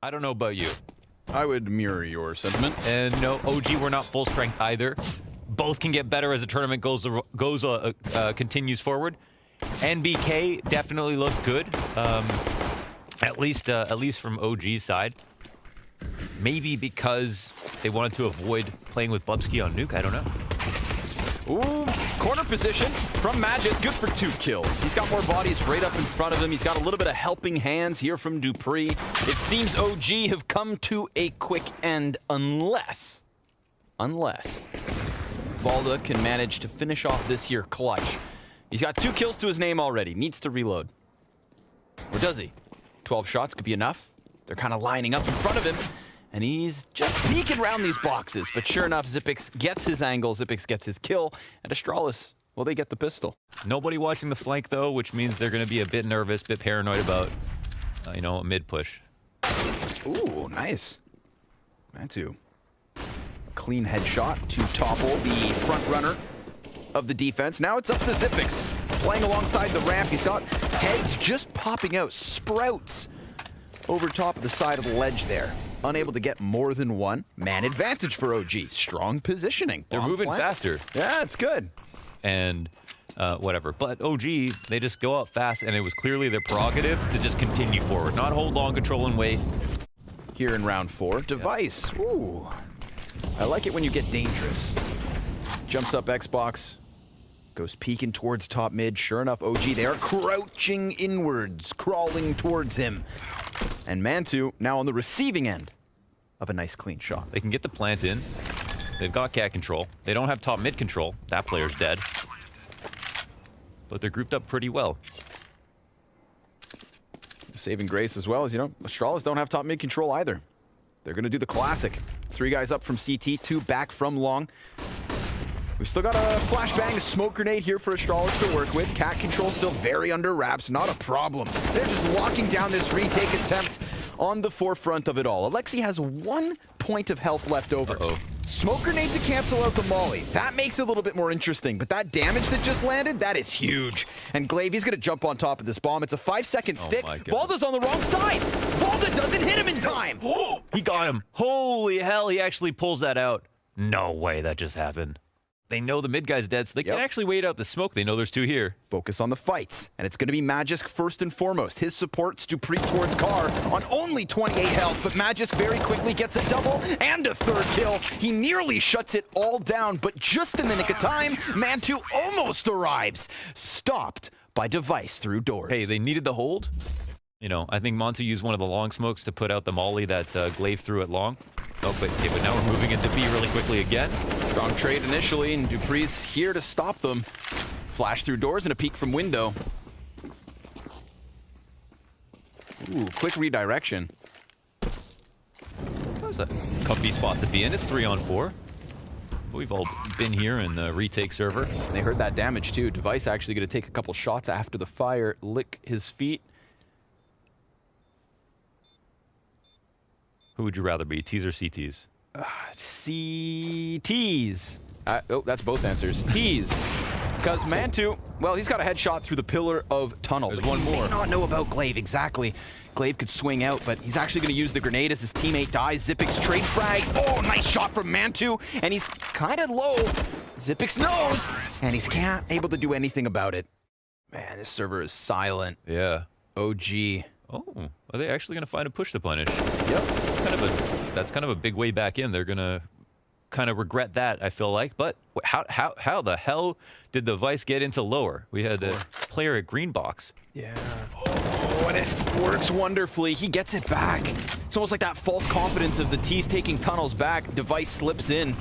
I don't know about you. I would mirror your sentiment. And no, OG were not full strength either. Both can get better as the tournament continues forward. NBK definitely looked good, at least from OG's side. Maybe because they wanted to avoid playing with Bubsky on Nuke. I don't know. Ooh, corner position from Magis, good for 2 kills. He's got more bodies right up in front of him. He's got a little bit of helping hands here from Dupree. It seems OG have come to a quick end unless Valda can manage to finish off this here clutch. He's got 2 kills to his name already, needs to reload. Or does he? 12 shots could be enough. They're kind of lining up in front of him. And he's just peeking around these boxes. But sure enough, Xyp9x gets his angle, Xyp9x gets his kill, and Astralis, well, they get the pistol. Nobody watching the flank, though, which means they're going to be a bit nervous, a bit paranoid about, you know, a mid push. Ooh, nice. Mantu. Clean headshot to topple the front runner of the defense. Now it's up to Xyp9x. Playing alongside the ramp, he's got heads just popping out, sprouts over top of the side of the ledge there. Unable to get more than one. Man advantage for OG. Strong positioning. They're moving faster. Yeah, it's good. And whatever. But OG, they just go out fast, and it was clearly their prerogative to just continue forward, not hold long control and wait. Here in round 4, Device. Yep. Ooh. I like it when you get dangerous. Jumps up Xbox. Goes peeking towards top mid. Sure enough, OG, they are crouching inwards, crawling towards him. And Mantu now on the receiving end of a nice clean shot. They can get the plant in. They've got cat control. They don't have top mid control. That player's dead. But they're grouped up pretty well. Saving grace as well as, you know, Astralis don't have top mid control either. They're going to do the classic. 3 guys up from CT, 2 back from long. We've still got a flashbang, a smoke grenade here for Astralis to work with. Cat control still very under wraps, not a problem. They're just locking down this retake attempt on the forefront of it all. Alexi has 1 point of health left over. Smoke grenade to cancel out the molly. That makes it a little bit more interesting, but that damage that just landed, that is huge. And Glaive, he's gonna jump on top of this bomb. It's a 5-second stick. Valda's on the wrong side. Valda doesn't hit him in time. He got him. Holy hell, he actually pulls that out. No way that just happened. They know the mid guy's dead, so they can actually wait out the smoke. They know there's 2 here. Focus on the fights, and it's going to be Magisk first and foremost. His support's Dupree towards Carr on only 28 health, but Magisk very quickly gets a double and a 3rd kill. He nearly shuts it all down, but just in the nick of time, Mantu almost arrives. Stopped by Device through doors. Hey, they needed the hold. You know, I think Mantu used one of the long smokes to put out the molly that Glaive threw at long. Oh, but now we're moving into B really quickly again. Strong trade initially, and Dupree's here to stop them. Flash through doors and a peek from window. Ooh, quick redirection. That's a comfy spot to be in. It's 3-on-4. We've all been here in the retake server. They heard that damage too. Device actually going to take a couple shots after the fire, lick his feet. Who would you rather be, T's or CTs? CTs. Oh, that's both answers. T's. Because Mantu, well, he's got a headshot through the pillar of tunnel. There's one more. May not know about Glaive, exactly. Glaive could swing out, but he's actually going to use the grenade as his teammate dies. Xyp9x trade frags. Oh, nice shot from Mantu, and he's kind of low. Xyp9x knows, and he's can't able to do anything about it. Man, this server is silent. Yeah. OG. Oh, are they actually going to find a push to punish? Yep. That's kind of a big way back in. They're going to kind of regret that, I feel like. But how the hell did the Vice get into lower? We had a player at green box. Yeah. Oh, and it works wonderfully. He gets it back. It's almost like that false confidence of the T's taking tunnels back. Device slips in.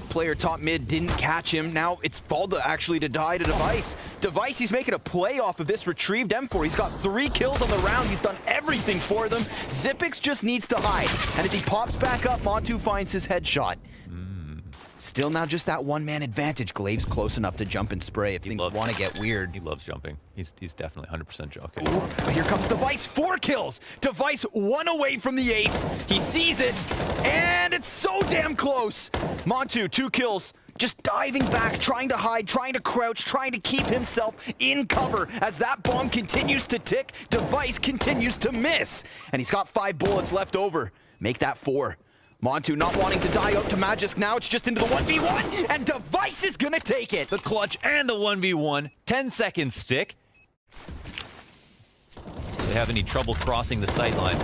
Player top mid didn't catch him. Now it's Valda actually to die to Device. Device, he's making a play off of this retrieved M4. He's got 3 kills on the round. He's done everything for them. Xyp9x just needs to hide. And as he pops back up, Mantu finds his headshot. Still now just that 1-man advantage. Glaive's close enough to jump and spray if things want to get weird. He loves jumping. He's definitely 100% jumping. Ooh, here comes Device, 4 kills. Device 1 away from the ace. He sees it, and it's so damn close. Mantu, 2 kills. just diving back, trying to hide, trying to crouch, trying to keep himself in cover as that bomb continues to tick. Device continues to miss. And he's got 5 bullets left over. Make that 4. Montu not wanting to die out to Magisk now. It's just into the 1v1, and Device is gonna take it. The clutch and the 1v1. 10-second stick. Do they have any trouble crossing the sight lines?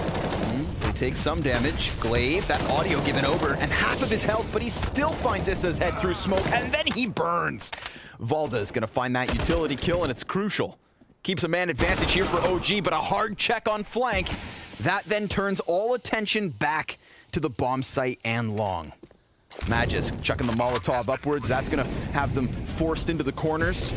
They take some damage. Glaive, that audio given over, and half of his health, but he still finds Issa's head through smoke, and then he burns. Valda's gonna find that utility kill, and it's crucial. Keeps a man advantage here for OG, but a hard check on flank. That then turns all attention back to the bomb site and long. Magisk chucking the Molotov upwards. That's gonna have them forced into the corners.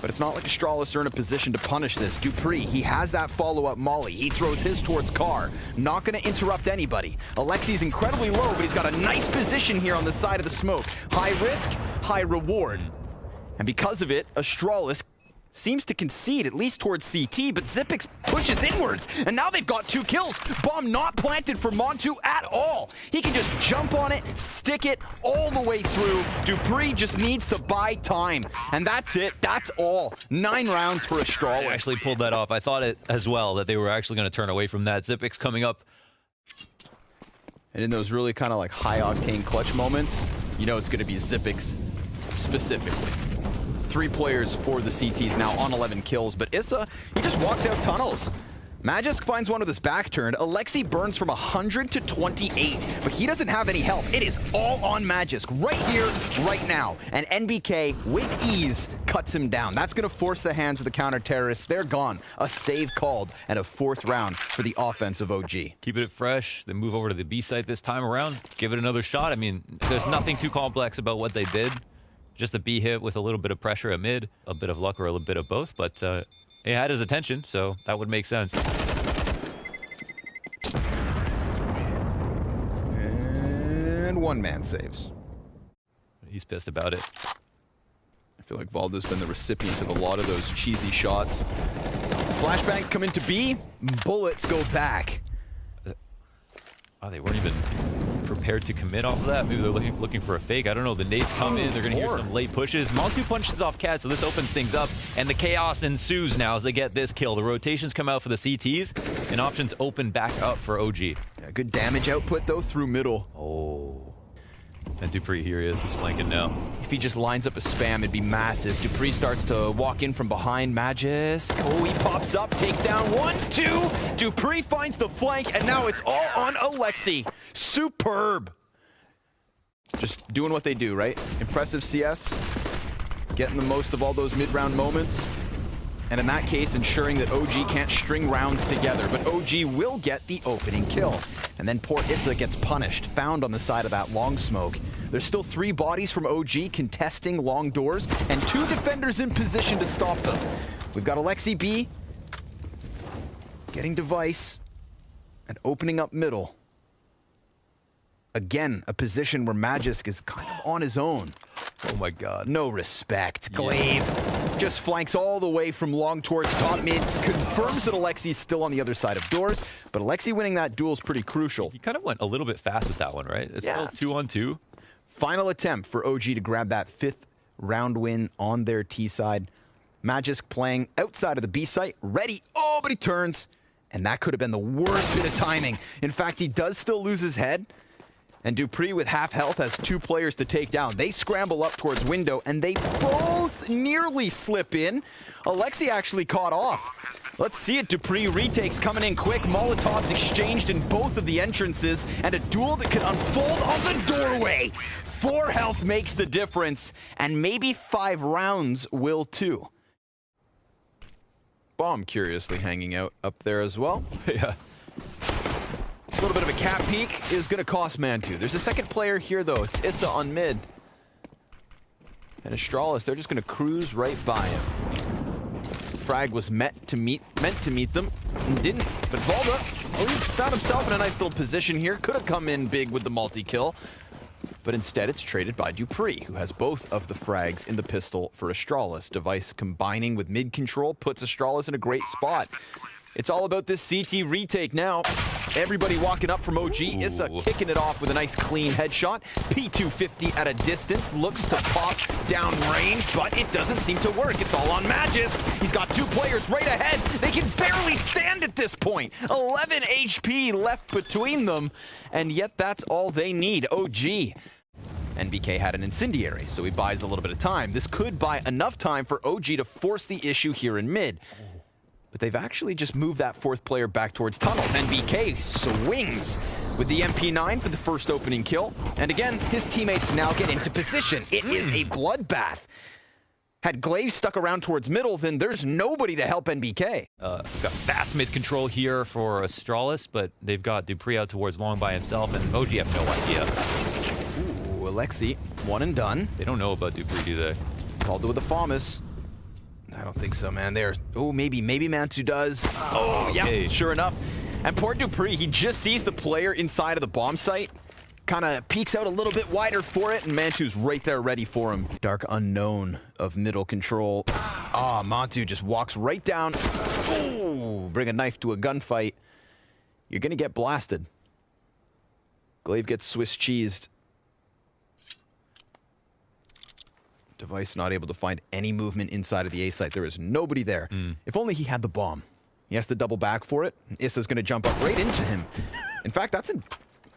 But it's not like Astralis are in a position to punish this. Dupree, he has that follow-up molly. He throws his towards Car. Not gonna interrupt anybody. Alexi's incredibly low, but he's got a nice position here on the side of the smoke. High risk, high reward. And because of it, Astralis seems to concede, at least towards CT, but Xipix pushes inwards, and now they've got 2 kills. Bomb not planted for Montu at all. He can just jump on it, stick it all the way through. Dupree just needs to buy time, and that's it. That's all. 9 rounds for Astralis. I actually pulled that off. I thought it as well, that they were actually going to turn away from that. Xipix coming up. And in those really kind of like high-octane clutch moments, you know it's going to be Xipix specifically. 3 players for the CTs now on 11 kills, but Issa, he just walks out tunnels. Magisk finds one with his back turned. Alexi burns from 100 to 28, but he doesn't have any help. It is all on Magisk right here, right now. And NBK, with ease, cuts him down. That's going to force the hands of the counter-terrorists. They're gone. A save called, and a 4th round for the offensive OG. Keeping it fresh. They move over to the B site this time around. Give it another shot. I mean, there's nothing too complex about what they did. Just a B hit with a little bit of pressure at mid, a bit of luck or a little bit of both, but it had his attention, so that would make sense. And 1 man saves. He's pissed about it. I feel like Valda's been the recipient of a lot of those cheesy shots. Flashbangs come into B, bullets go back. Oh, they weren't even prepared to commit off of that. Maybe they're looking for a fake. I don't know. The nades come in. They're going to hear some late pushes. Montu punches off Cat, so this opens things up. And the chaos ensues now as they get this kill. The rotations come out for the CTs, and options open back up for OG. Yeah, good damage output, though, through middle. Oh. And Dupree, here he is. He's flanking now. If he just lines up a spam, it'd be massive. Dupree starts to walk in from behind Magisk. Oh, he pops up, takes down 1, 2. Dupree finds the flank, and now it's all on Alexi. Superb. Just doing what they do, right? Impressive CS. Getting the most of all those mid-round moments. And in that case, ensuring that OG can't string rounds together. But OG will get the opening kill. And then poor Issa gets punished, found on the side of that long smoke. There's still 3 bodies from OG contesting long doors, and 2 defenders in position to stop them. We've got Alexi B getting Device and opening up middle. Again, a position where Magisk is kind of on his own. Oh my god. No respect. Glaive just flanks all the way from long towards top mid. Confirms that Alexi's still on the other side of doors, but Alexi winning that duel is pretty crucial. He kind of went a little bit fast with that one, right? It's still 2-on-2. Final attempt for OG to grab that 5th round win on their T side. Magisk playing outside of the B site, ready. Oh, but he turns, and that could have been the worst bit of timing. In fact, he does still lose his head. And Dupree with half health has 2 players to take down. They scramble up towards window, and they both nearly slip in. Alexi actually caught off. Let's see it. Dupree retakes coming in quick. Molotovs exchanged in both of the entrances, and a duel that could unfold on the doorway. 4 health makes the difference, and maybe 5 rounds will too. Bomb curiously hanging out up there as well. Yeah. A little bit of a cap peek is going to cost Mantu. There's a second player here, though. It's Issa on mid. And Astralis, they're just going to cruise right by him. Frag was meant to meet them, and didn't. But Valda, oh, he's found himself in a nice little position here. Could have come in big with the multi-kill. But instead, it's traded by Dupree, who has both of the frags in the pistol for Astralis. Device combining with mid control puts Astralis in a great spot. It's all about this CT retake now. Everybody walking up from OG. Issa kicking it off with a nice clean headshot. P250 at a distance. Looks to pop down range, but it doesn't seem to work. It's all on Magisk. He's got 2 players right ahead. They can barely stand at this point. 11 HP left between them, and yet that's all they need. OG. NBK had an incendiary, so he buys a little bit of time. This could buy enough time for OG to force the issue here in mid. But they've actually just moved that 4th player back towards tunnels. NBK swings with the MP9 for the first opening kill. And again, his teammates now get into position. It is a bloodbath. Had Glaive stuck around towards middle, then there's nobody to help NBK. Got fast mid control here for Astralis, but they've got Dupree out towards long by himself, and OG have no idea. Ooh, Alexi, 1 and done. They don't know about Dupree, do they? Called it with a FAMAS. I don't think so, man. Oh, maybe Mantu does. Oh, yeah, sure enough. And poor Dupree, he just sees the player inside of the bomb site, kind of peeks out a little bit wider for it, and Mantu's right there ready for him. Dark unknown of middle control. Ah, Mantu just walks right down. Oh, bring a knife to a gunfight. You're going to get blasted. Glaive gets Swiss cheesed. Device not able to find any movement inside of the A site. There is nobody there. If only he had the bomb. He has to double back for it. Issa's going to jump up right into him. In fact, that's an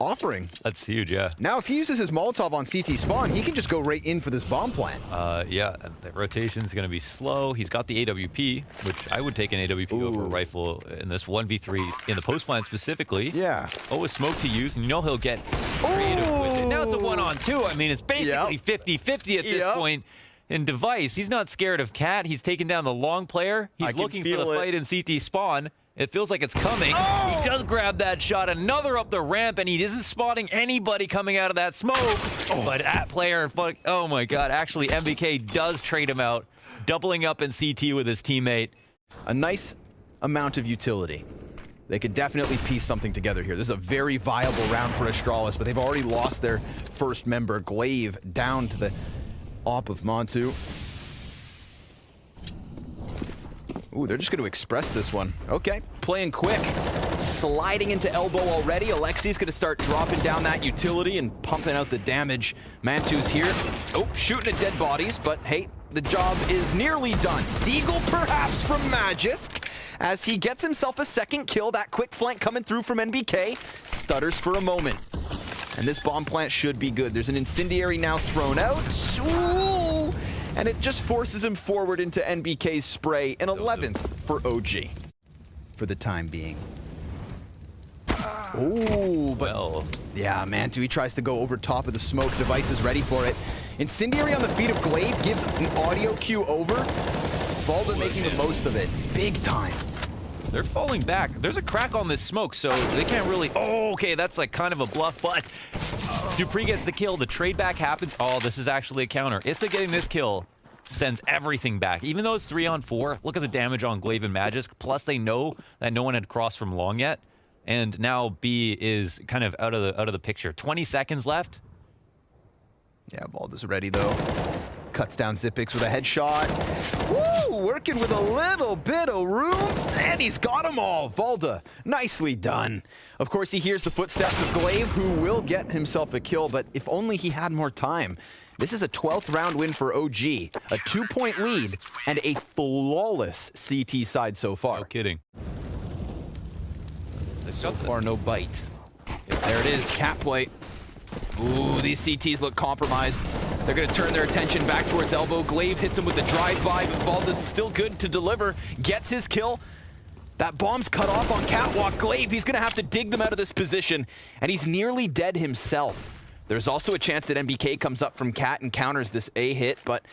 offering. That's huge, yeah. Now, if he uses his Molotov on CT spawn, he can just go right in for this bomb plant. Yeah, the rotation's going to be slow. He's got the AWP, which I would take an AWP over a rifle in this 1v3 in the post plant specifically. Yeah. Oh, a smoke to use, and you know he'll get creative with it. Now it's a 1-on-2. I mean, it's basically 50-50 at this point. In Device, he's not scared of Cat. He's taking down the long player. He's looking for the fight in CT spawn. It feels like it's coming. He does grab that shot. Another up the ramp, and he isn't spotting anybody coming out of that smoke. But that player, oh my God, actually MBK does trade him out, doubling up in CT with his teammate. A nice amount of utility. They could definitely piece something together here. This is a very viable round for Astralis, but they've already lost their first member. Glaive down to the op of Mantu. Ooh, they're just going to express this one. Okay, playing quick. Sliding into elbow already. Alexi's going to start dropping down that utility and pumping out the damage. Mantu's here. Oh, shooting at dead bodies, but hey, the job is nearly done. Deagle perhaps from Magisk as he gets himself a second kill. That quick flank coming through from NBK. Stutters for a moment. And this bomb plant should be good. There's an incendiary now thrown out. Ooh, and it just forces him forward into NBK's spray. An 11th for OG for the time being. Oh, but yeah, Mantu, he tries to go over top of the smoke. Device is ready for it. Incendiary on the feet of Glaive gives an audio cue over. Valda making the most of it. Big time. They're falling back. There's a crack on this smoke, so they can't really... Oh, okay, that's like kind of a bluff, but Dupree gets the kill. The trade back happens. Oh, this is actually a counter. Issa getting this kill sends everything back. Even though it's 3-on-4, look at the damage on Glaive and Magisk. Plus, they know that no one had crossed from long yet, and now B is kind of out of the picture. 20 seconds left. Yeah, Valda's ready though. Cuts down Zipix with a headshot. Woo! Working with a little bit of room. And he's got them all. Valda, nicely done. Of course, he hears the footsteps of Glaive, who will get himself a kill, but if only he had more time. This is a 12th round win for OG. A 2-point lead and a flawless CT side so far. No kidding. So far, no bite. There it is, cat play. Ooh, these CTs look compromised. They're going to turn their attention back towards elbow. Glaive hits him with the drive-by, but Valda's still good to deliver. Gets his kill. That bomb's cut off on Catwalk. Glaive, he's going to have to dig them out of this position, and he's nearly dead himself. There's also a chance that NBK comes up from Cat and counters this A hit, but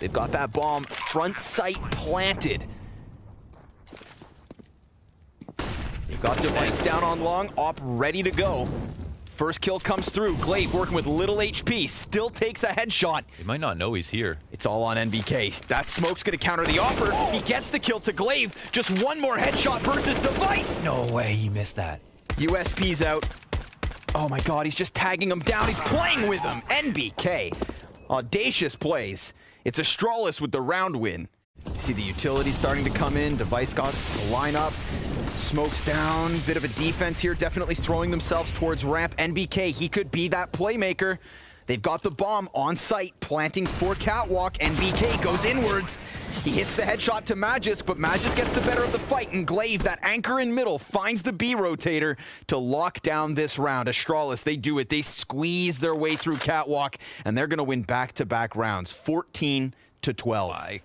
they've got that bomb front sight planted. They've got Device down on long, op ready to go. First kill comes through. Glaive working with little HP, still takes a headshot. They might not know he's here. It's all on NBK. That smoke's gonna counter the offer. He gets the kill to Glaive. Just one more headshot versus Device. No way he missed that. USP's out. Oh my God, he's just tagging him down. He's playing with him. NBK. Audacious plays. It's Astralis with the round win. You see the utility starting to come in. Device got the lineup. smokes down. Bit of a defense here, definitely throwing themselves towards ramp. NBK, he could be that playmaker. They've got the bomb on site, planting for Catwalk. NBK goes inwards. He hits the headshot to Magisk, but Magisk gets the better of the fight, and Glaive, that anchor in middle, finds the B rotator to lock down this round. Astralis, they do it. They squeeze their way through Catwalk, and they're going to win back-to-back rounds, 14-12.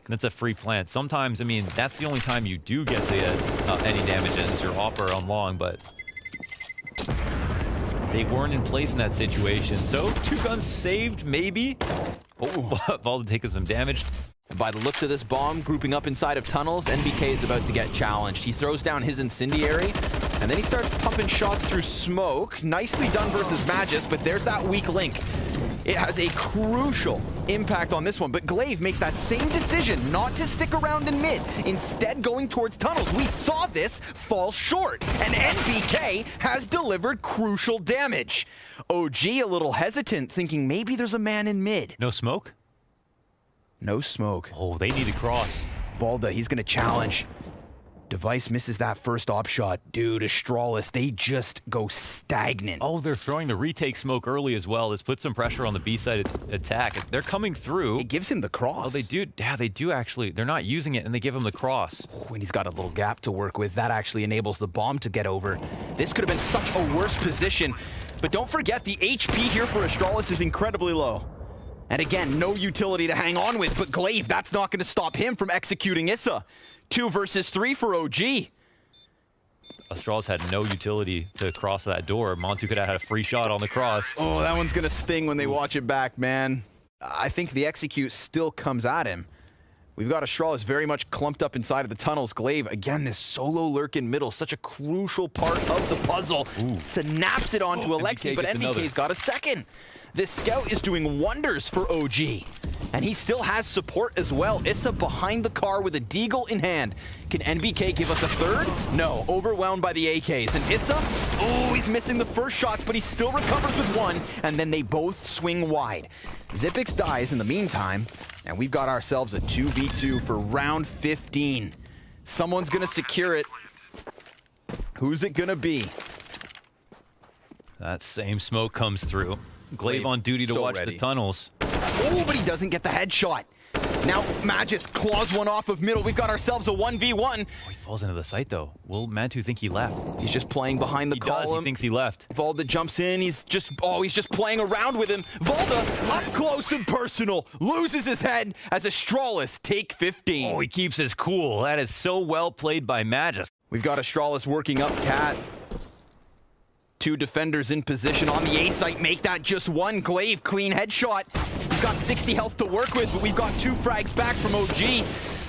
That's a free plant. Sometimes, I mean, that's the only time you do get to any damage as your hopper on long, but they weren't in place in that situation. So 2 guns saved, maybe. Oh, Valda taking some damage. By the looks of this bomb, grouping up inside of tunnels, NBK is about to get challenged. He throws down his incendiary, and then he starts pumping shots through smoke. Nicely done versus Magisk, but there's that weak link. It has a crucial impact on this one, but Glaive makes that same decision not to stick around in mid, instead going towards tunnels. We saw this fall short, and NBK has delivered crucial damage. OG a little hesitant, thinking maybe there's a man in mid. No smoke? No smoke. Oh, they need to cross. Valda, he's going to challenge. Device misses that first op shot. Dude, Astralis, they just go stagnant. Oh, they're throwing the retake smoke early as well. This puts some pressure on the B-side attack. They're coming through. It gives him the cross. Oh, they do. Yeah, they do actually. They're not using it, and they give him the cross. Oh, and he's got a little gap to work with. That actually enables the bomb to get over. This could have been such a worse position. But don't forget, the HP here for Astralis is incredibly low. And again, no utility to hang on with, but Glaive, that's not going to stop him from executing Issa. 2 versus 3 for OG. Astralis had no utility to cross that door. Montu could have had a free shot on the cross. Oh, that one's going to sting when they watch it back, man. I think the execute still comes at him. We've got Astralis very much clumped up inside of the tunnels. Glaive, again, this solo lurk in middle, such a crucial part of the puzzle. Ooh. Snaps it onto Alexi, but NBK's got a second. This scout is doing wonders for OG. And he still has support as well. Issa behind the car with a deagle in hand. Can NBK give us a third? No, overwhelmed by the AKs. And Issa, oh, he's missing the first shots, but he still recovers with one, and then they both swing wide. Xyp9x dies in the meantime, and we've got ourselves a 2v2 for round 15. Someone's gonna secure it. Who's it gonna be? That same smoke comes through. Glaive on duty to watch the tunnels. Oh, but he doesn't get the headshot. Now Magisk claws one off of middle. We've got ourselves a 1v1. Oh, he falls into the site though. Will Mantu think he left? He's just playing behind the column. He thinks he left. Valda jumps in. He's just playing around with him. Valda up close and personal. Loses his head as Astralis take 15. Oh, he keeps his cool. That is so well played by Magisk. We've got Astralis working up Cat. 2 defenders in position on the A site. Make that just one. Glaive, clean headshot. He's got 60 health to work with, but we've got 2 frags back from OG.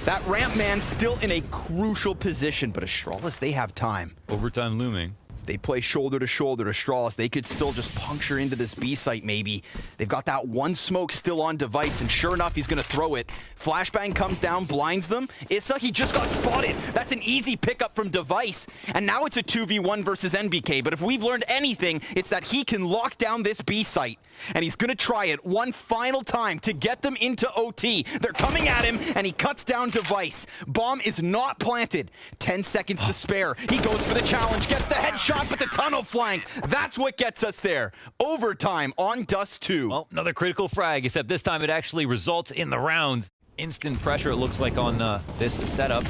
That ramp man still in a crucial position, but Astralis, they have time. Overtime looming. If they play shoulder to shoulder to Astralis, they could still just puncture into this B site maybe. They've got that one smoke still on Device, and sure enough, he's gonna throw it. Flashbang comes down, blinds them. Issa, he just got spotted. That's an easy pickup from Device. And now it's a 2v1 versus NBK, but if we've learned anything, it's that he can lock down this B site. And he's gonna try it one final time to get them into OT. They're coming at him, and he cuts down Device. Bomb is not planted. 10 seconds to spare. He goes for the challenge, gets the headshot, but the tunnel flank. That's what gets us there. Overtime on Dust 2. Well, another critical frag, except this time it actually results in the round. Instant pressure, it looks like, on this setup,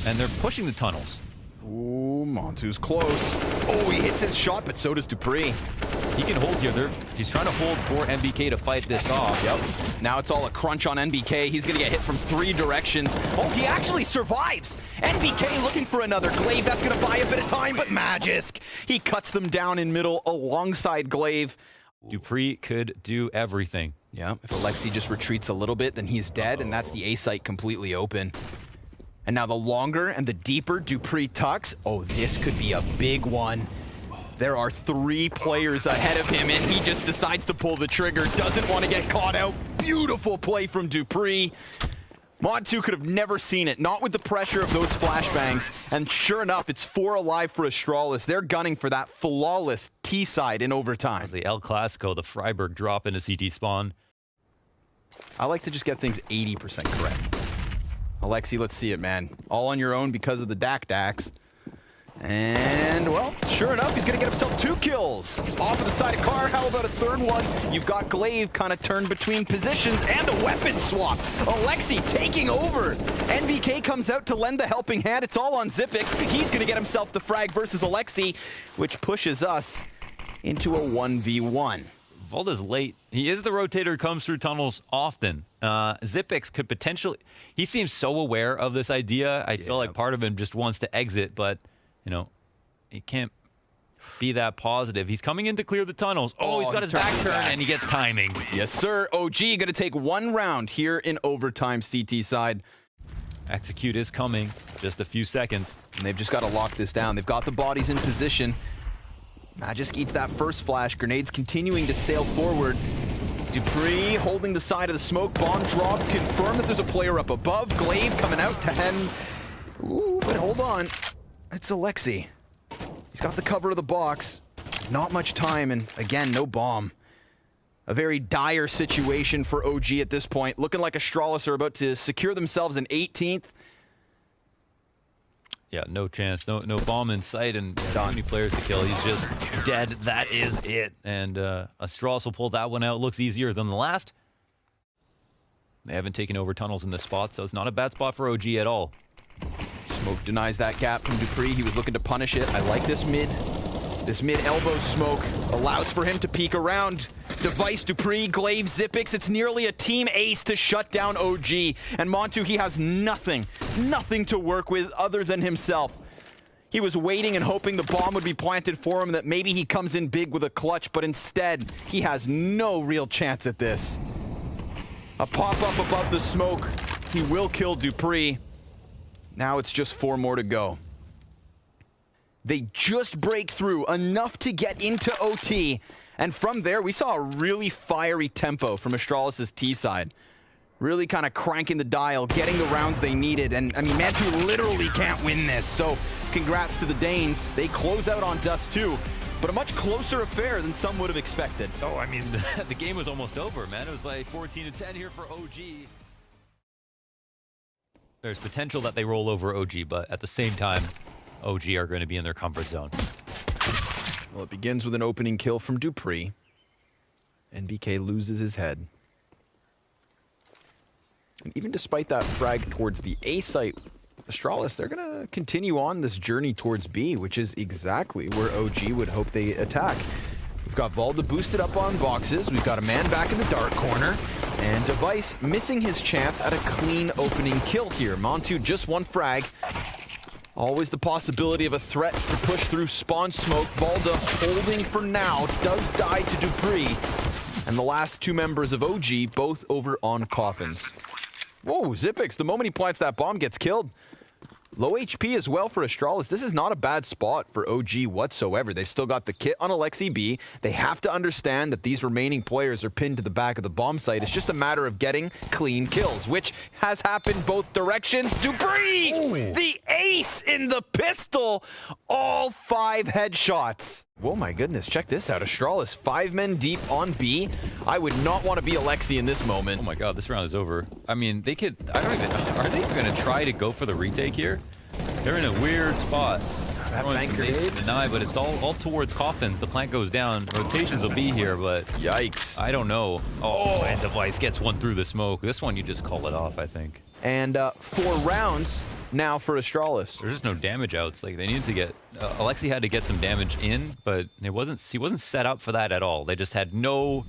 and they're pushing the tunnels. Ooh, Montu's close. Oh, he hits his shot, but so does Dupree. He can hold here. He's trying to hold for NBK to fight this off. Yep. Now it's all a crunch on NBK. He's going to get hit from 3 directions. Oh, he actually survives. NBK looking for another Glaive. That's going to buy a bit of time, but Magisk, he cuts them down in middle alongside Glaive. Dupree could do everything. Yeah, if Alexi just retreats a little bit, then he's dead, and that's the A site completely open. And now the longer and the deeper Dupree tucks. Oh, this could be a big one. There are 3 players ahead of him, and he just decides to pull the trigger. Doesn't want to get caught out. Beautiful play from Dupree. Mod 2 could have never seen it, not with the pressure of those flashbangs. And sure enough, it's 4 alive for Astralis. They're gunning for that flawless T-side in overtime. The El Clasico, the Freiburg drop into CT spawn. I like to just get things 80% correct. Alexi, let's see it, man. All on your own because of the Dak Dax. And, well, sure enough, he's going to get himself 2 kills. Off of the side of car, how about a third one? You've got Glaive kind of turned between positions and a weapon swap. Alexi taking over. NBK comes out to lend the helping hand. It's all on xipix. He's going to get himself the frag versus Alexi, which pushes us into a 1v1. Volda's late. He is the rotator who comes through tunnels often. xipix could potentially... He seems so aware of this idea. I feel like part of him just wants to exit, but... You know, he can't be that positive. He's coming in to clear the tunnels. Oh, he's got his back turn, and he gets timing. Yes, sir. OG going to take 1 round here in overtime, CT side. Execute is coming. Just a few seconds. And they've just got to lock this down. They've got the bodies in position. Magisk eats that first flash. Grenades continuing to sail forward. Dupree holding the side of the smoke. Bomb drop. Confirm that there's a player up above. Glaive coming out to Hen. Ooh, but hold on. It's Alexi. He's got the cover of the box. Not much time, and again, no bomb. A very dire situation for OG at this point. Looking like Astralis are about to secure themselves an 18th. Yeah, no chance. No bomb in sight, and too many players to kill. He's just dead. That is it. And Astralis will pull that one out. Looks easier than the last. They haven't taken over tunnels in this spot, so it's not a bad spot for OG at all. Smoke denies that gap from Dupree. He was looking to punish it. I like this mid. This mid elbow smoke allows for him to peek around. Device, Dupree, Glaive, xipix. It's nearly a team ace to shut down OG. And Montu, he has nothing to work with other than himself. He was waiting and hoping the bomb would be planted for him, that maybe he comes in big with a clutch, but instead, he has no real chance at this. A pop-up above the smoke. He will kill Dupree. Now it's just 4 more to go. They just break through enough to get into OT. And from there, we saw a really fiery tempo from Astralis' T side. Really kind of cranking the dial, getting the rounds they needed. And I mean, Mantu literally can't win this. So congrats to the Danes. They close out on Dust 2. But a much closer affair than some would have expected. Oh, I mean, the game was almost over, man. It was like 14-10 here for OG. There's potential that they roll over OG, but at the same time, OG are going to be in their comfort zone. Well, it begins with an opening kill from Dupree. NBK loses his head. And even despite that frag towards the A site, Astralis, they're going to continue on this journey towards B, which is exactly where OG would hope they attack. We've got Volda boosted up on boxes. We've got a man back in the dark corner. And Device missing his chance at a clean opening kill here. Montu just 1 frag. Always the possibility of a threat to push through spawn smoke. Volda holding for now. Does die to Dupree. And the last 2 members of OG both over on coffins. Whoa, xipix, the moment he plants that bomb, gets killed. Low HP as well for Astralis. This is not a bad spot for OG whatsoever. They've still got the kit on Alexi B. They have to understand that these remaining players are pinned to the back of the bomb site. It's just a matter of getting clean kills, which has happened both directions. Dupree! Ooh. The ace in the pistol! All 5 headshots. Whoa, my goodness, check this out. Astralis, 5 men deep on B. I would not want to be Alexi in this moment. Oh my god, this round is over. I mean, they could... I don't even... Are they going to try to go for the retake here? They're in a weird spot. That bank grenade? Deny, but it's all towards coffins. The plant goes down. Rotations will be here, but... Yikes. I don't know. Oh, and Device gets one through the smoke. This one, you just call it off, I think. And 4 rounds now for Astralis. There's just no damage outs. Like, they needed to get... Alexi had to get some damage in, but he wasn't set up for that at all. They just had no...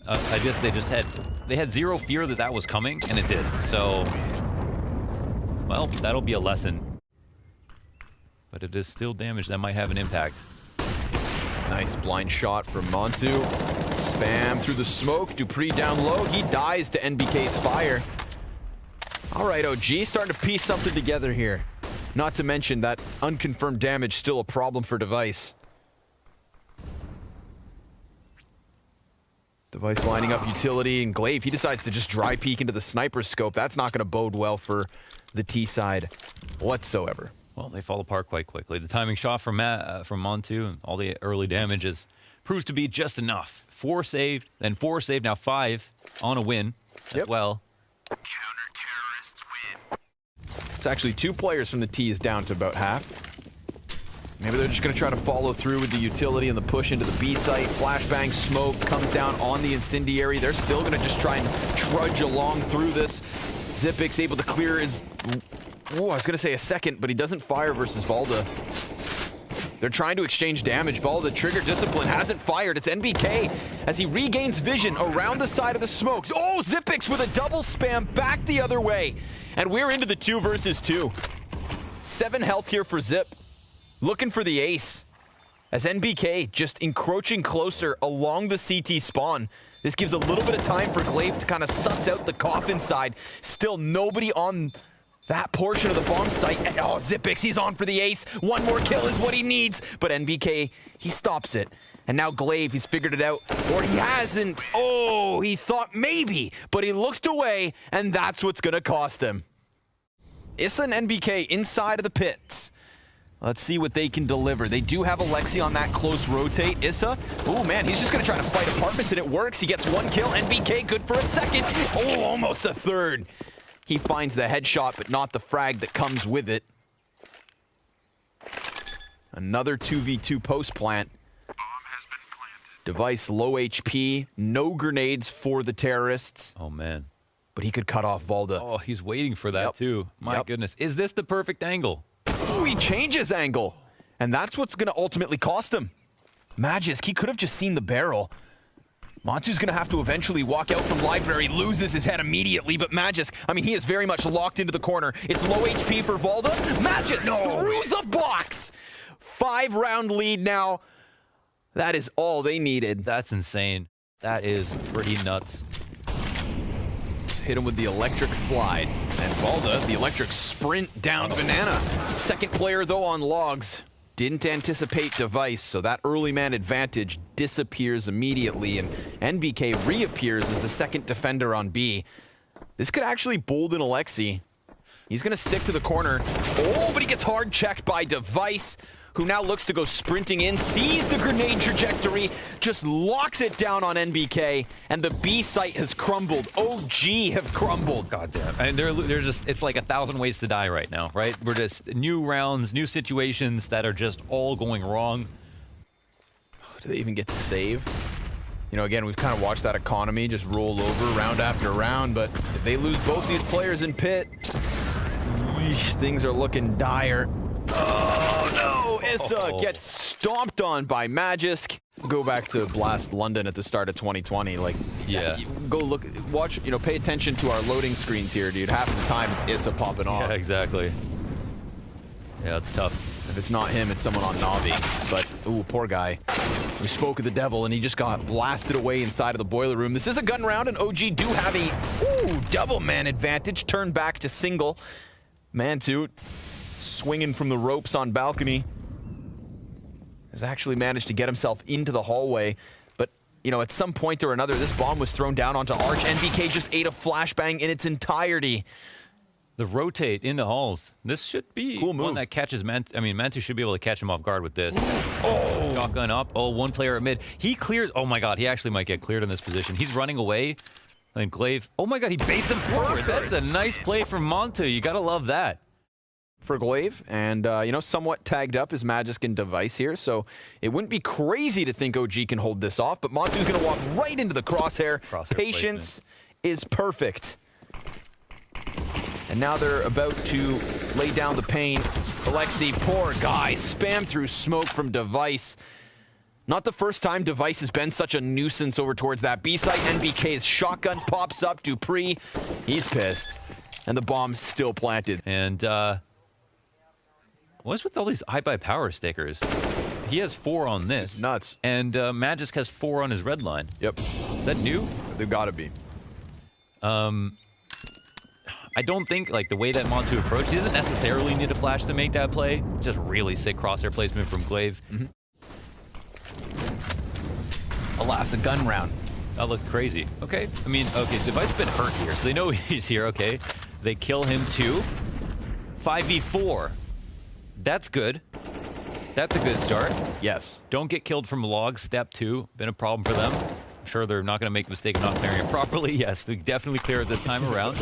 I guess they had 0 fear that that was coming, and it did. So... Well, that'll be a lesson. But it is still damage that might have an impact. Nice blind shot from Montu. Spam through the smoke. Dupree down low. He dies to NBK's fire. All right, OG starting to piece something together here. Not to mention that unconfirmed damage still a problem for Device. Device lining up utility, and Glaive, he decides to just dry peek into the sniper scope. That's not going to bode well for the T side whatsoever. Well, they fall apart quite quickly. The timing shot from Montu and all the early damages proves to be just enough. 4 saved, then 4 saved, now 5 on a win as well. Counter-terrorists win. It's actually 2 players from the T is down to about half. Maybe they're just going to try to follow through with the utility and the push into the B site. Flashbang smoke comes down on the incendiary. They're still going to just try and trudge along through this. xyp9x able to clear his... Oh, I was going to say a second, but he doesn't fire versus Valda. They're trying to exchange damage. Valda, trigger discipline, hasn't fired. It's NBK as he regains vision around the side of the smokes. Oh, xyp9x with a double spam back the other way. And we're into the 2 versus 2. 7 health here for Zip. Looking for the ace. As NBK just encroaching closer along the CT spawn. This gives a little bit of time for gla1ve to kind of suss out the coffin side. Still nobody on that portion of the bomb site. Oh, xyp9x, he's on for the ace. 1 more kill is what he needs. But NBK, he stops it. And now gla1ve, he's figured it out. Or he hasn't. Oh, he thought maybe. But he looked away, and that's what's going to cost him. xOG and NBK inside of the pits. Let's see what they can deliver. They do have Alexi on that close rotate. xOG, oh man, he's just gonna try to fight apartments and it works. He gets 1 kill. NBK good for a second. Oh, almost a third. He finds the headshot, but not the frag that comes with it. Another 2v2 post plant. Device low HP, no grenades for the terrorists. Oh man. But he could cut off Valda. Oh, he's waiting for that too. My goodness. Is this the perfect angle? Ooh, he changes angle. And that's what's going to ultimately cost him. Magisk, he could have just seen the barrel. Montu's going to have to eventually walk out from library, loses his head immediately, but Magisk, I mean, he is very much locked into the corner. It's low HP for Valda. Magisk through the box. 5-round lead now. That is all they needed. That's insane. That is pretty nuts. Hit him with the electric slide. And Valda, the electric sprint down Banana. Second player, though, on logs. Didn't anticipate Device, so that early man advantage disappears immediately, and NBK reappears as the second defender on B. This could actually bolden Alexi. He's going to stick to the corner. Oh, but he gets hard checked by Device, who now looks to go sprinting in, sees the grenade trajectory, just locks it down on NBK, and the B site has crumbled. OG have crumbled. God damn. And they're just, it's like 1,000 ways to die right now, right? We're just new rounds, new situations that are just all going wrong. Do they even get to save? You know, again, we've kind of watched that economy just roll over round after round, but if they lose both these players in pit, things are looking dire. Oh no! xOG gets stomped on by Magisk. Go back to Blast London at the start of 2020. Like, yeah. Go look, watch, you know, pay attention to our loading screens here, dude. Half the time it's xOG popping off. Yeah, exactly. Yeah, it's tough. If it's not him, it's someone on Navi. But, ooh, poor guy. We spoke of the devil, and he just got blasted away inside of the boiler room. This is a gun round, and OG do have a, double man advantage. Turn back to single. Mantoot, swinging from the ropes on balcony, has actually managed to get himself into the hallway. But, you know, at some point or another, this bomb was thrown down onto Arch. NBK just ate a flashbang in its entirety. The rotate into halls. This should be cool move. One that catches Mantu. I mean, Mantu should be able to catch him off guard with this. Oh! Shotgun up. Oh, 1 player at mid. He clears. Oh my god, he actually might get cleared in this position. He's running away. And gla1ve. Oh my god, he baits him forward. That's a nice play from Montu. You gotta love that. For gla1ve, and you know, somewhat tagged up is Magisk and Device here, so it wouldn't be crazy to think OG can hold this off, but Montu's gonna walk right into the crosshair. Patience is perfect. And now they're about to lay down the pain. Alexi, poor guy, spam through smoke from Device. Not the first time Device has been such a nuisance over towards that B site. NBK's shotgun pops up. Dupree, he's pissed. And the bomb's still planted. And what's with all these iBuy power stickers? He has 4 on this. It's nuts. And Magisk has 4 on his red line. Yep. Is that new? They've got to be. I don't think, like, the way that Montu approached, he doesn't necessarily need a flash to make that play. Just really sick crosshair placement from gla1ve. Alas, a gun round. That looked crazy. Okay, I mean, okay, Device's been hurt here, so they know he's here, okay. They kill him too. 5v4. That's good. That's a good start. Yes. Don't get killed from logs, step 2. Been a problem for them. I'm sure they're not going to make a mistake of not clearing it properly. Yes, they definitely clear it this time around.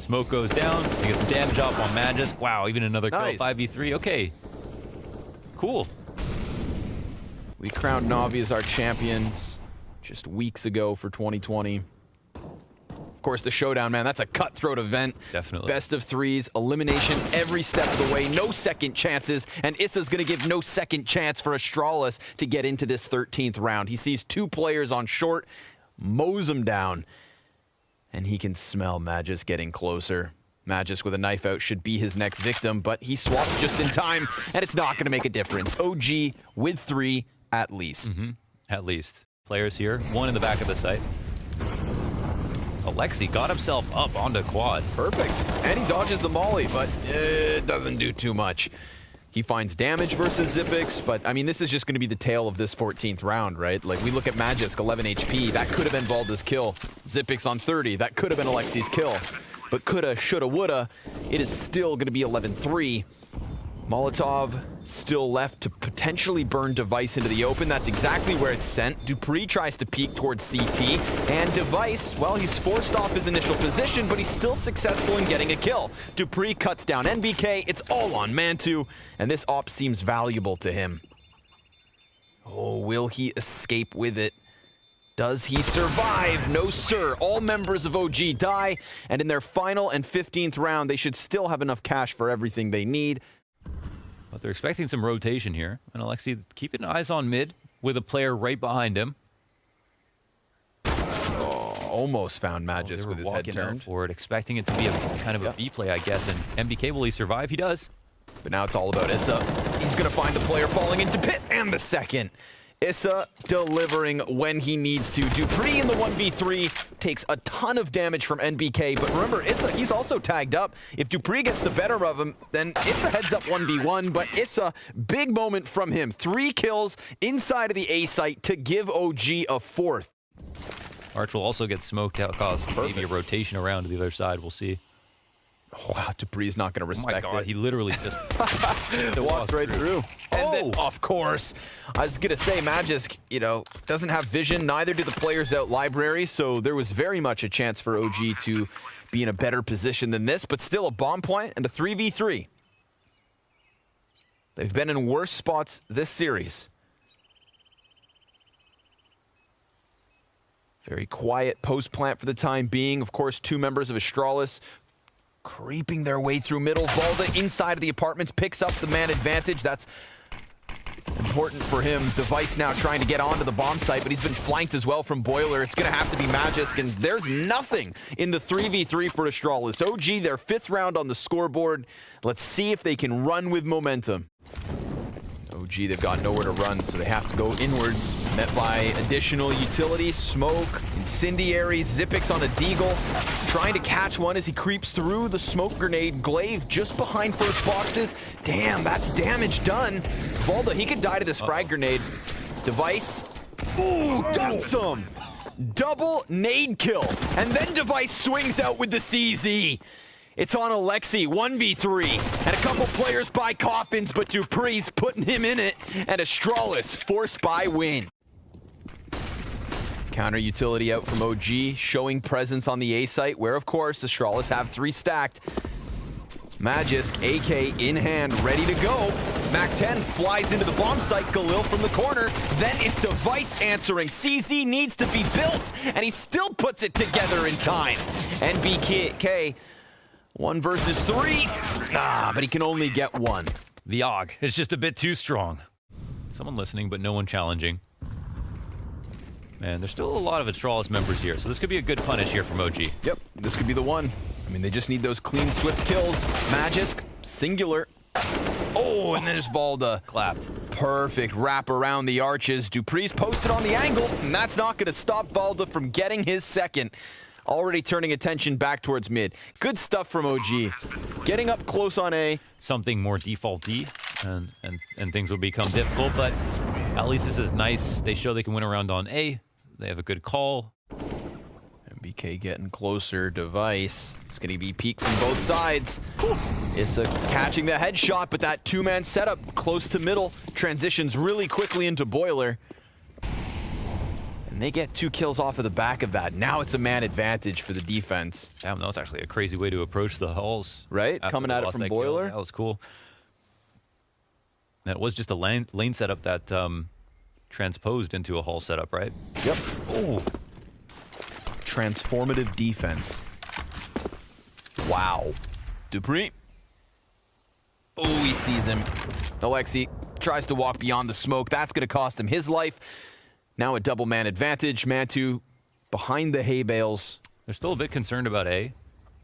Smoke goes down. They get some damage off on Magisk. Wow, even another kill. Nice. 5v3. Okay. Cool. We crowned Na'Vi as our champions just weeks ago for 2020. Of course, the showdown, man, that's a cutthroat event. Definitely. Best of threes, elimination every step of the way, no second chances, and Issa's gonna give no second chance for Astralis to get into this 13th round. He sees 2 players on short, mows them down, and he can smell Magis getting closer. Magis with a knife out should be his next victim, but he swaps just in time, and it's not gonna make a difference. OG with 3 at least. At least. Players here, 1 in the back of the site. Alexi got himself up onto quad. Perfect. And he dodges the molly, but it doesn't do too much. He finds damage versus Xipix, but I mean, this is just going to be the tail of this 14th round, right? Like, we look at Magisk, 11 HP. That could have been Valda's kill. Xipix on 30. That could have been Alexi's kill. But coulda, shoulda, woulda. It is still going to be 11-3. Molotov still left to potentially burn Device into the open. That's exactly where it's sent. Dupree tries to peek towards CT, and Device, well, he's forced off his initial position, but he's still successful in getting a kill. Dupree cuts down NBK. It's all on Mantu, and this op seems valuable to him. Oh, will he escape with it? Does he survive? No, sir. All members of OG die, and in their final and 15th round, they should still have enough cash for everything they need. But they're expecting some rotation here. And Alexi keeping eyes on mid with a player right behind him. Oh, almost found Magis with his head turned. For it, expecting it to be a kind of a B play, I guess. And MBK, will he survive? He does. But now it's all about Issa. He's going to find the player falling into pit, and the second. Issa delivering when he needs to. Dupree in the 1v3 takes a ton of damage from NBK, but remember, Issa, he's also tagged up. If Dupree gets the better of him, then it's a heads up 1v1, but Issa, big moment from him. 3 kills inside of the A site to give OG a 4th. Arch will also get smoked out, cause maybe a rotation around to the other side. We'll see. Oh, wow, Dupree's not going to respect Oh my God, it. he literally just walks right through. And then, of course, I was going to say, Magisk, you know, doesn't have vision. Neither do the players out library, so there was very much a chance for OG to be in a better position than this, but still a bomb plant and a 3v3. They've been in worse spots this series. Very quiet post plant for the time being. Of course, 2 members of Astralis creeping their way through middle. Valda inside of the apartments picks up the man advantage. That's important for him. Device now trying to get onto the bomb site, but he's been flanked as well from Boiler. It's going to have to be Magisk, and there's nothing in the 3v3 for Astralis. OG, their 5th round on the scoreboard. Let's see if they can run with momentum. OG, they've got nowhere to run, so they have to go inwards. Met by additional utility, smoke, incendiary, Xipix on a deagle. Trying to catch one as he creeps through the smoke grenade. Glaive just behind first boxes. Damn, that's damage done. Valda, he could die to this frag grenade. Device. Ooh, dunks him. Double nade kill. And then Device swings out with the CZ. It's on Alexi, 1v3, and a couple players buy coffins, but Dupree's putting him in it, and Astralis forced by win. Counter utility out from OG, showing presence on the A site, where of course Astralis have 3 stacked. Magisk, AK in hand, ready to go. Mac-10 flies into the bomb site, Galil from the corner. Then it's Device answering. CZ needs to be built, and he still puts it together in time. NBK, 1 versus 3. But he can only get 1. The AUG is just a bit too strong. Someone listening, but no one challenging. Man, there's still a lot of Astralis members here, so this could be a good punish here from OG. Yep, this could be the one. I mean, they just need those clean, swift kills. Magisk, singular. Oh, and then there's Valda. Clapped. Perfect wrap around the arches. Dupree's posted on the angle, and that's not going to stop Valda from getting his second. Already turning attention back towards mid. Good stuff from OG. Getting up close on A. Something more default D, and things will become difficult, but at least this is nice. They show they can win around on A. They have a good call. MBK getting closer. Device. It's going to be peak from both sides. Issa catching the headshot, but that 2-man setup close to middle transitions really quickly into Boiler. And they get 2 kills off of the back of that. Now it's a man advantage for the defense. Damn, that was actually a crazy way to approach the halls. Right? Coming at it from Boiler. That was cool. That was just a lane setup that transposed into a hall setup, right? Yep. Oh. Transformative defense. Wow. Dupree. Oh, he sees him. Alexi tries to walk beyond the smoke. That's going to cost him his life. Now a double man advantage. Mantu behind the hay bales. They're still a bit concerned about A.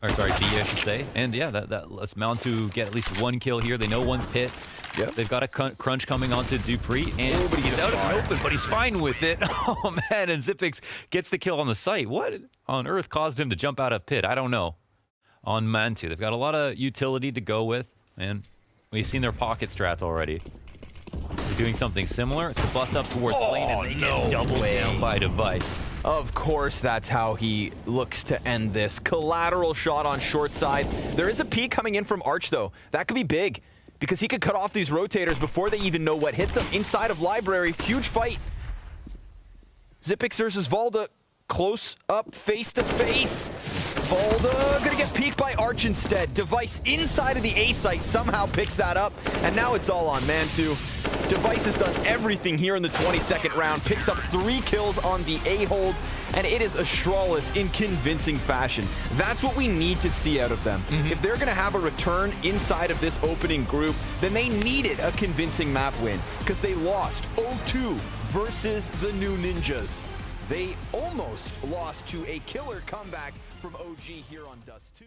Or sorry, B, I should say. And yeah, that lets Mantu get at least one kill here. They know one's pit. Yep. They've got a crunch coming onto Dupree, and but he he's out in the open, but he's fine with it. Oh, man, and Xyp9x gets the kill on the site. What on earth caused him to jump out of pit? I don't know. On Mantu, they've got a lot of utility to go with, and we've seen their pocket strats already. They're doing something similar. It's the bust up towards lane, and they get doubled down by Device. Of course, that's how he looks to end this. Collateral shot on short side. There is a peek coming in from Arch, though. That could be big, because he could cut off these rotators before they even know what hit them. Inside of Library, huge fight. Xyp9x versus Valda, close up, face to face. Valda gonna get peeked by Arch instead. Device inside of the A site somehow picks that up, and now it's all on Mantu. Device has done everything here in the 22nd round, picks up 3 kills on the A hold, and it is Astralis in convincing fashion. That's what we need to see out of them. If they're gonna have a return inside of this opening group, then they needed a convincing map win, because they lost 0-2 versus the new Ninjas. They almost lost to a killer comeback from OG here on Dust 2.